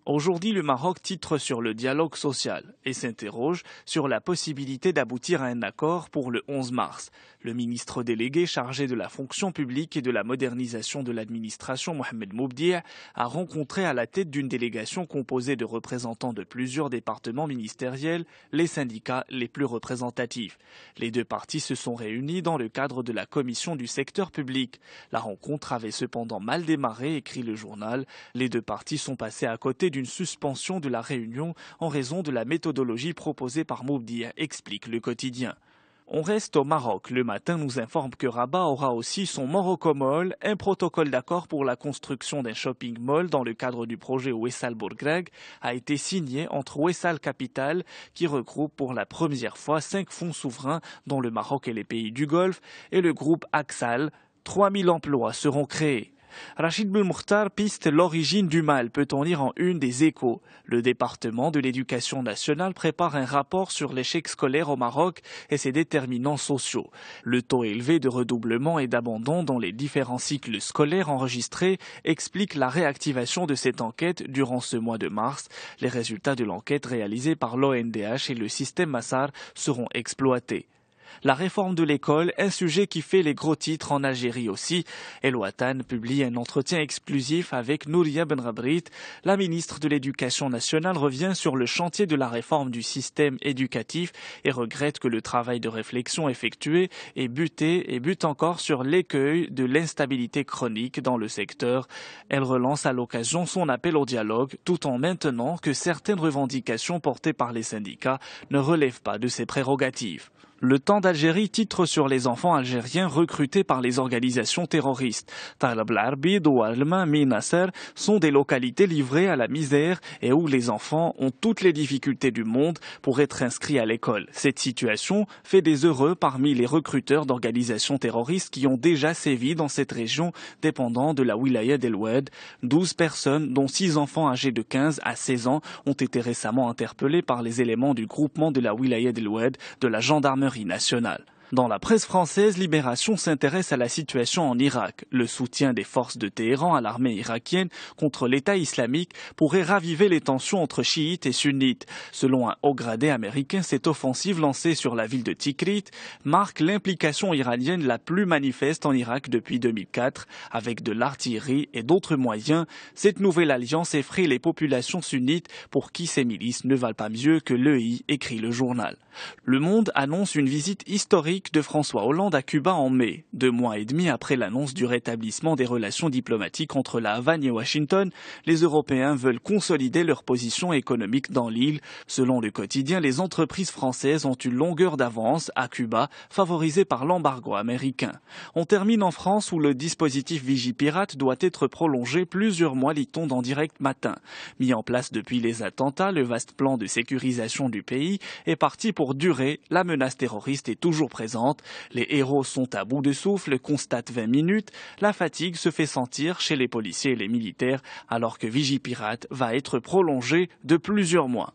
Aujourd'hui, le Maroc titre sur le dialogue social et s'interroge sur la possibilité d'aboutir à un accord pour le 11 mars. Le ministre délégué chargé de la fonction publique et de la modernisation de l'administration, Mohamed Moubdi', a rencontré à la tête d'une délégation composée de représentants de plusieurs départements ministériels les syndicats les plus représentatifs. Les deux parties se sont réunies dans le cadre de la commission du secteur public. La rencontre avait cependant mal démarré, écrit le journal. Les deux parties sont passées à côté d'une suspension de la réunion en raison de la méthodologie proposée par Moubdi', explique le quotidien. On reste au Maroc. Le Matin nous informe que Rabat aura aussi son Morocco-Mall, un protocole d'accord pour la construction d'un shopping mall dans le cadre du projet Wessal Bourgreg a été signé entre Wessal Capital, qui regroupe pour la première fois 5 fonds souverains dont le Maroc et les pays du Golfe, et le groupe Axal. 3000 emplois seront créés. Rachid Belmokhtar piste l'origine du mal, peut-on lire en une des Échos. Le département de l'éducation nationale prépare un rapport sur l'échec scolaire au Maroc et ses déterminants sociaux. Le taux élevé de redoublement et d'abandon dans les différents cycles scolaires enregistrés explique la réactivation de cette enquête durant ce mois de mars. Les résultats de l'enquête réalisée par l'ONDH et le système Massar seront exploités. La réforme de l'école, un sujet qui fait les gros titres en Algérie aussi. El Watan publie un entretien exclusif avec Nouria Benrabrit. La ministre de l'Éducation nationale revient sur le chantier de la réforme du système éducatif et regrette que le travail de réflexion effectué ait buté et bute encore sur l'écueil de l'instabilité chronique dans le secteur. Elle relance à l'occasion son appel au dialogue tout en maintenant que certaines revendications portées par les syndicats ne relèvent pas de ses prérogatives. Le Temps d'Algérie titre sur les enfants algériens recrutés par les organisations terroristes. Talab el-Arbid ou Al-Mami Nasser sont des localités livrées à la misère et où les enfants ont toutes les difficultés du monde pour être inscrits à l'école. Cette situation fait des heureux parmi les recruteurs d'organisations terroristes qui ont déjà sévi dans cette région dépendant de la wilaya d'El Oued. 12 personnes, dont 6 enfants âgés de 15 à 16 ans, ont été récemment interpellés par les éléments du groupement de la wilaya d'El Oued de la gendarmerie nationale. Dans la presse française, Libération s'intéresse à la situation en Irak. Le soutien des forces de Téhéran à l'armée irakienne contre l'État islamique pourrait raviver les tensions entre chiites et sunnites. Selon un haut gradé américain, cette offensive lancée sur la ville de Tikrit marque l'implication iranienne la plus manifeste en Irak depuis 2004. Avec de l'artillerie et d'autres moyens, cette nouvelle alliance effraie les populations sunnites pour qui ces milices ne valent pas mieux que l'EI, écrit le journal. Le Monde annonce une visite historique de François Hollande à Cuba en mai. 2 mois et demi après l'annonce du rétablissement des relations diplomatiques entre la Havane et Washington, les Européens veulent consolider leur position économique dans l'île. Selon le quotidien, les entreprises françaises ont une longueur d'avance à Cuba, favorisée par l'embargo américain. On termine en France où le dispositif Vigipirate doit être prolongé plusieurs mois, lit-on dans Direct Matin. Mis en place depuis les attentats, le vaste plan de sécurisation du pays est parti pour durer. La menace terroriste est toujours présente. Les héros sont à bout de souffle, constatent 20 minutes. La fatigue se fait sentir chez les policiers et les militaires alors que Vigipirate va être prolongé de plusieurs mois.